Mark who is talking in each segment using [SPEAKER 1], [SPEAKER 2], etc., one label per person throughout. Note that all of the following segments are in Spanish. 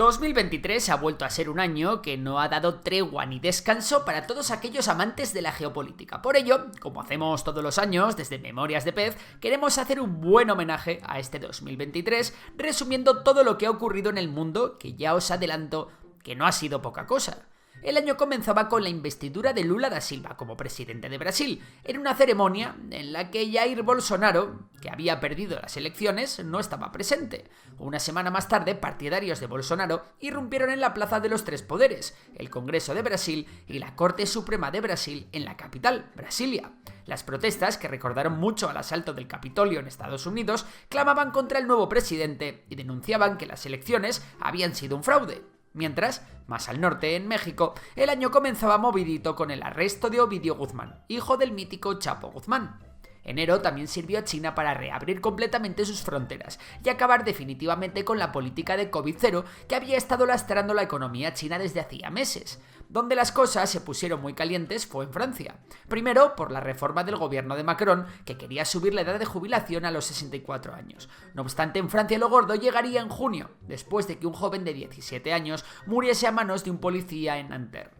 [SPEAKER 1] 2023 ha vuelto a ser un año que no ha dado tregua ni descanso para todos aquellos amantes de la geopolítica. Por ello, como hacemos todos los años desde Memorias de Pez, queremos hacer un buen homenaje a este 2023, resumiendo todo lo que ha ocurrido en el mundo, que ya os adelanto que no ha sido poca cosa. El año comenzaba con la investidura de Lula da Silva como presidente de Brasil, en una ceremonia en la que Jair Bolsonaro, que había perdido las elecciones, no estaba presente. Una semana más tarde, partidarios de Bolsonaro irrumpieron en la Plaza de los Tres Poderes, el Congreso de Brasil y la Corte Suprema de Brasil en la capital, Brasilia. Las protestas, que recordaron mucho al asalto del Capitolio en Estados Unidos, clamaban contra el nuevo presidente y denunciaban que las elecciones habían sido un fraude. Mientras, más al norte, en México, el año comenzaba movidito con el arresto de Ovidio Guzmán, hijo del mítico Chapo Guzmán. Enero también sirvió a China para reabrir completamente sus fronteras y acabar definitivamente con la política de COVID-0 que había estado lastrando la economía china desde hacía meses. Donde las cosas se pusieron muy calientes fue en Francia. Primero, por la reforma del gobierno de Macron, que quería subir la edad de jubilación a los 64 años. No obstante, en Francia lo gordo llegaría en junio, después de que un joven de 17 años muriese a manos de un policía en Nanterre.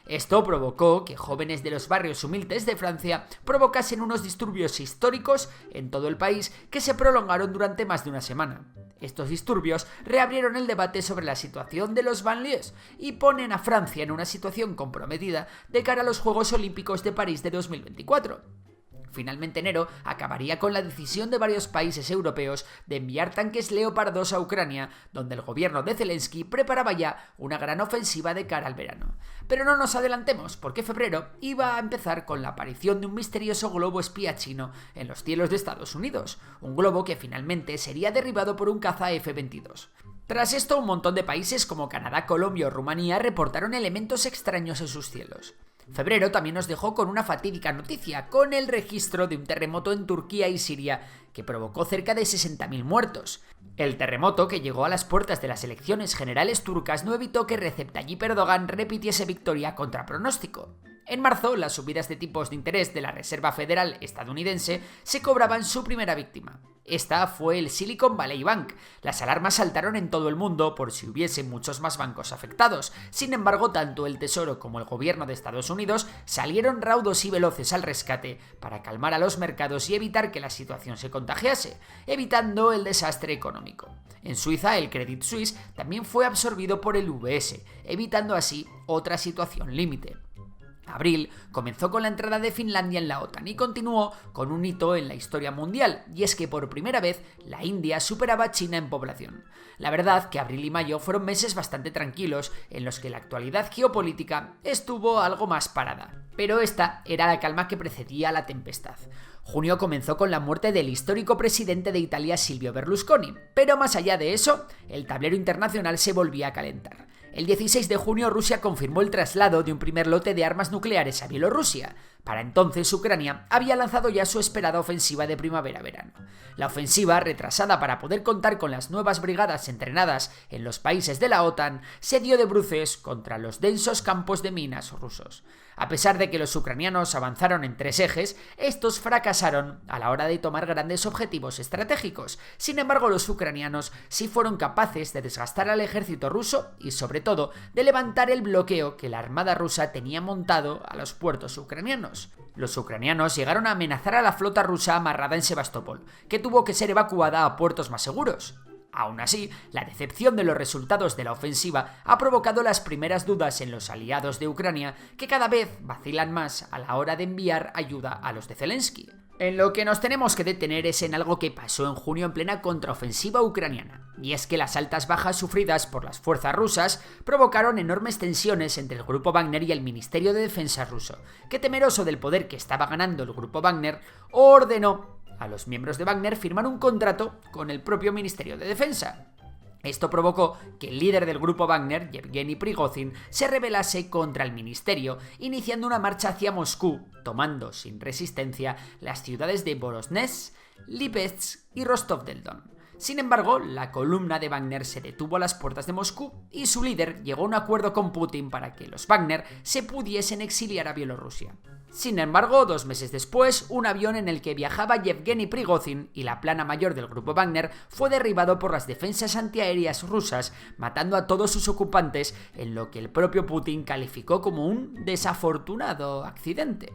[SPEAKER 1] Esto provocó que jóvenes de los barrios humildes de Francia provocasen unos disturbios históricos en todo el país que se prolongaron durante más de una semana. Estos disturbios reabrieron el debate sobre la situación de los banlieues y ponen a Francia en una situación comprometida de cara a los Juegos Olímpicos de París de 2024. Finalmente, enero acabaría con la decisión de varios países europeos de enviar tanques Leopard 2 a Ucrania, donde el gobierno de Zelensky preparaba ya una gran ofensiva de cara al verano. Pero no nos adelantemos, porque febrero iba a empezar con la aparición de un misterioso globo espía chino en los cielos de Estados Unidos, un globo que finalmente sería derribado por un caza F-22. Tras esto, un montón de países como Canadá, Colombia o Rumanía reportaron elementos extraños en sus cielos. Febrero también nos dejó con una fatídica noticia, con el registro de un terremoto en Turquía y Siria que provocó cerca de 60.000 muertos. El terremoto, que llegó a las puertas de las elecciones generales turcas, no evitó que Recep Tayyip Erdogan repitiese victoria contra pronóstico. En marzo, las subidas de tipos de interés de la Reserva Federal estadounidense se cobraban su primera víctima. Esta fue el Silicon Valley Bank. Las alarmas saltaron en todo el mundo por si hubiese muchos más bancos afectados. Sin embargo, tanto el Tesoro como el gobierno de Estados Unidos salieron raudos y veloces al rescate para calmar a los mercados y evitar que la situación se contagiase, evitando el desastre económico. En Suiza, el Credit Suisse también fue absorbido por el UBS, evitando así otra situación límite. Abril comenzó con la entrada de Finlandia en la OTAN y continuó con un hito en la historia mundial, y es que por primera vez la India superaba a China en población. La verdad que abril y mayo fueron meses bastante tranquilos en los que la actualidad geopolítica estuvo algo más parada, pero esta era la calma que precedía a la tempestad. Junio comenzó con la muerte del histórico presidente de Italia Silvio Berlusconi, pero más allá de eso, el tablero internacional se volvía a calentar. El 16 de junio Rusia confirmó el traslado de un primer lote de armas nucleares a Bielorrusia. Para entonces Ucrania había lanzado ya su esperada ofensiva de primavera-verano. La ofensiva, retrasada para poder contar con las nuevas brigadas entrenadas en los países de la OTAN, se dio de bruces contra los densos campos de minas rusos. A pesar de que los ucranianos avanzaron en 3 ejes, estos fracasaron a la hora de tomar grandes objetivos estratégicos. Sin embargo, los ucranianos sí fueron capaces de desgastar al ejército ruso y, sobre todo, de levantar el bloqueo que la armada rusa tenía montado a los puertos ucranianos. Los ucranianos llegaron a amenazar a la flota rusa amarrada en Sebastopol, que tuvo que ser evacuada a puertos más seguros. Aún así, la decepción de los resultados de la ofensiva ha provocado las primeras dudas en los aliados de Ucrania, que cada vez vacilan más a la hora de enviar ayuda a los de Zelensky. En lo que nos tenemos que detener es en algo que pasó en junio en plena contraofensiva ucraniana, y es que las altas bajas sufridas por las fuerzas rusas provocaron enormes tensiones entre el grupo Wagner y el Ministerio de Defensa ruso, que, temeroso del poder que estaba ganando el grupo Wagner, ordenó a los miembros de Wagner firmar un contrato con el propio Ministerio de Defensa. Esto provocó que el líder del grupo Wagner, Yevgeny Prigozhin, se rebelase contra el ministerio, iniciando una marcha hacia Moscú, tomando sin resistencia las ciudades de Voronezh, Lipetsk y Rostov del Don. Sin embargo, la columna de Wagner se detuvo a las puertas de Moscú y su líder llegó a un acuerdo con Putin para que los Wagner se pudiesen exiliar a Bielorrusia. Sin embargo, 2 meses después, un avión en el que viajaba Yevgeny Prigozhin y la plana mayor del grupo Wagner fue derribado por las defensas antiaéreas rusas, matando a todos sus ocupantes en lo que el propio Putin calificó como un desafortunado accidente.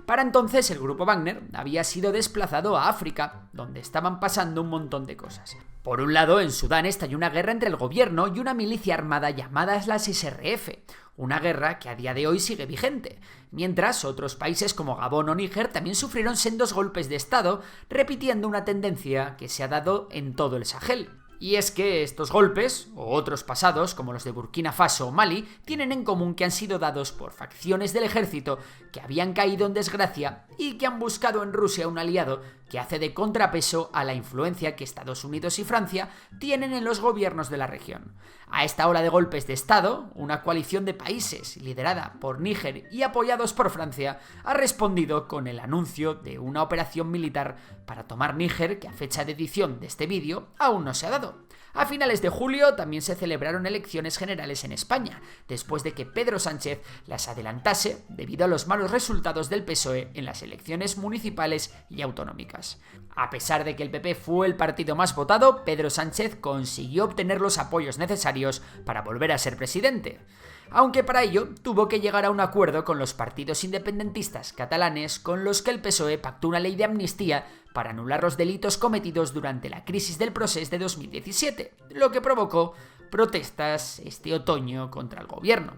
[SPEAKER 1] Para entonces el grupo Wagner había sido desplazado a África, donde estaban pasando un montón de cosas. Por un lado, en Sudán estalló una guerra entre el gobierno y una milicia armada llamada las SRF, una guerra que a día de hoy sigue vigente, mientras otros países como Gabón o Níger también sufrieron sendos golpes de estado, repitiendo una tendencia que se ha dado en todo el Sahel. Y es que estos golpes, o otros pasados, como los de Burkina Faso o Mali, tienen en común que han sido dados por facciones del ejército que habían caído en desgracia y que han buscado en Rusia un aliado que hace de contrapeso a la influencia que Estados Unidos y Francia tienen en los gobiernos de la región. A esta ola de golpes de Estado, una coalición de países liderada por Níger y apoyados por Francia ha respondido con el anuncio de una operación militar para tomar Níger, que a fecha de edición de este vídeo aún no se ha dado. A finales de julio también se celebraron elecciones generales en España, después de que Pedro Sánchez las adelantase debido a los malos resultados del PSOE en las elecciones municipales y autonómicas. A pesar de que el PP fue el partido más votado, Pedro Sánchez consiguió obtener los apoyos necesarios para volver a ser presidente. Aunque para ello tuvo que llegar a un acuerdo con los partidos independentistas catalanes con los que el PSOE pactó una ley de amnistía para anular los delitos cometidos durante la crisis del Procés de 2017, lo que provocó protestas este otoño contra el gobierno.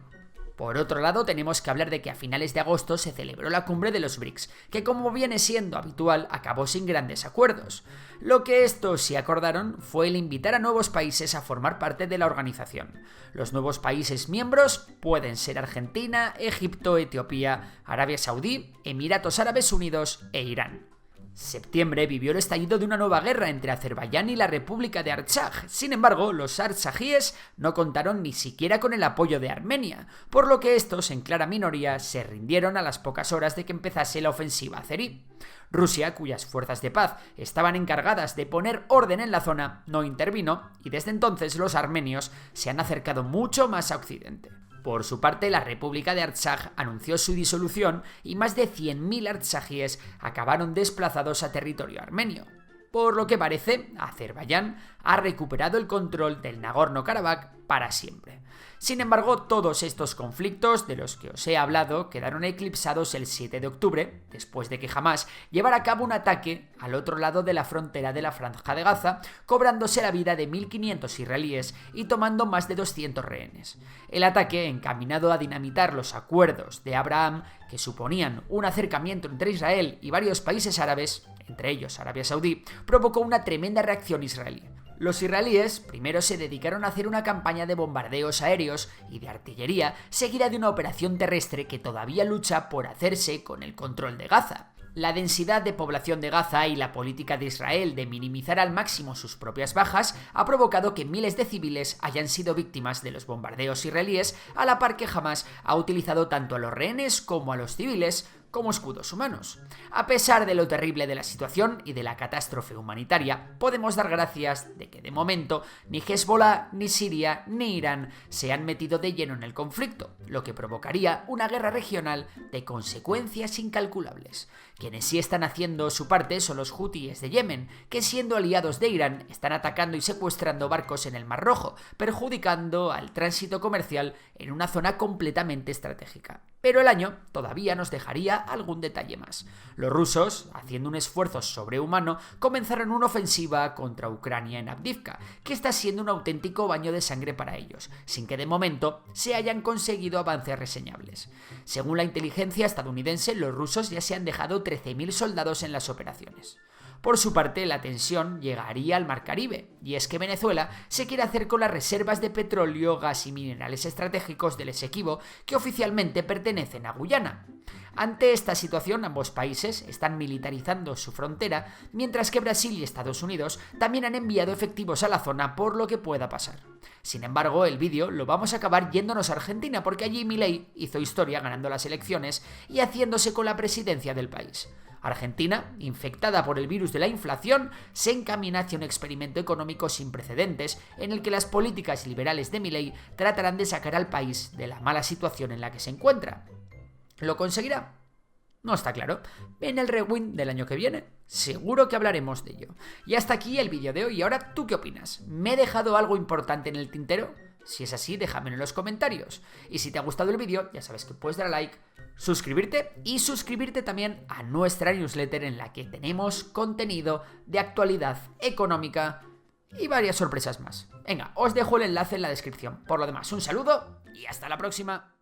[SPEAKER 1] Por otro lado, tenemos que hablar de que a finales de agosto se celebró la cumbre de los BRICS, que como viene siendo habitual, acabó sin grandes acuerdos. Lo que estos sí acordaron fue el invitar a nuevos países a formar parte de la organización. Los nuevos países miembros pueden ser Argentina, Egipto, Etiopía, Arabia Saudí, Emiratos Árabes Unidos e Irán. Septiembre vivió el estallido de una nueva guerra entre Azerbaiyán y la República de Artsaj. Sin embargo, los artsajíes no contaron ni siquiera con el apoyo de Armenia, por lo que estos, en clara minoría, se rindieron a las pocas horas de que empezase la ofensiva azerí. Rusia, cuyas fuerzas de paz estaban encargadas de poner orden en la zona, no intervino, y desde entonces los armenios se han acercado mucho más a Occidente. Por su parte, la República de Artsaj anunció su disolución y más de 100.000 artsajíes acabaron desplazados a territorio armenio. Por lo que parece, Azerbaiyán ha recuperado el control del Nagorno-Karabaj para siempre. Sin embargo, todos estos conflictos de los que os he hablado quedaron eclipsados el 7 de octubre, después de que Hamás llevara a cabo un ataque al otro lado de la frontera de la Franja de Gaza, cobrándose la vida de 1.500 israelíes y tomando más de 200 rehenes. El ataque, encaminado a dinamitar los acuerdos de Abraham, que suponían un acercamiento entre Israel y varios países árabes, entre ellos Arabia Saudí, provocó una tremenda reacción israelí. Los israelíes primero se dedicaron a hacer una campaña de bombardeos aéreos y de artillería, seguida de una operación terrestre que todavía lucha por hacerse con el control de Gaza. La densidad de población de Gaza y la política de Israel de minimizar al máximo sus propias bajas ha provocado que miles de civiles hayan sido víctimas de los bombardeos israelíes, a la par que Hamás ha utilizado tanto a los rehenes como a los civiles como escudos humanos. A pesar de lo terrible de la situación y de la catástrofe humanitaria, podemos dar gracias de que de momento ni Hezbollah, ni Siria, ni Irán se han metido de lleno en el conflicto, lo que provocaría una guerra regional de consecuencias incalculables. Quienes sí están haciendo su parte son los hutíes de Yemen, que siendo aliados de Irán están atacando y secuestrando barcos en el Mar Rojo, perjudicando al tránsito comercial en una zona completamente estratégica. Pero el año todavía nos dejaría algún detalle más. Los rusos, haciendo un esfuerzo sobrehumano, comenzaron una ofensiva contra Ucrania en Avdiivka, que está siendo un auténtico baño de sangre para ellos, sin que de momento se hayan conseguido avances reseñables. Según la inteligencia estadounidense, los rusos ya se han dejado 13.000 soldados en las operaciones. Por su parte, la tensión llegaría al Mar Caribe, y es que Venezuela se quiere hacer con las reservas de petróleo, gas y minerales estratégicos del Esequibo que oficialmente pertenecen a Guyana. Ante esta situación, ambos países están militarizando su frontera, mientras que Brasil y Estados Unidos también han enviado efectivos a la zona por lo que pueda pasar. Sin embargo, el vídeo lo vamos a acabar yéndonos a Argentina, porque allí Milei hizo historia ganando las elecciones y haciéndose con la presidencia del país. Argentina, infectada por el virus de la inflación, se encamina hacia un experimento económico sin precedentes en el que las políticas liberales de Milei tratarán de sacar al país de la mala situación en la que se encuentra. ¿Lo conseguirá? No está claro. En el rewind del año que viene, seguro que hablaremos de ello. Y hasta aquí el vídeo de hoy. Y ahora, ¿tú qué opinas? ¿Me he dejado algo importante en el tintero? Si es así, déjamelo en los comentarios. Y si te ha gustado el vídeo, ya sabes que puedes dar a like, suscribirte y suscribirte también a nuestra newsletter en la que tenemos contenido de actualidad económica y varias sorpresas más. Venga, os dejo el enlace en la descripción. Por lo demás, un saludo y hasta la próxima.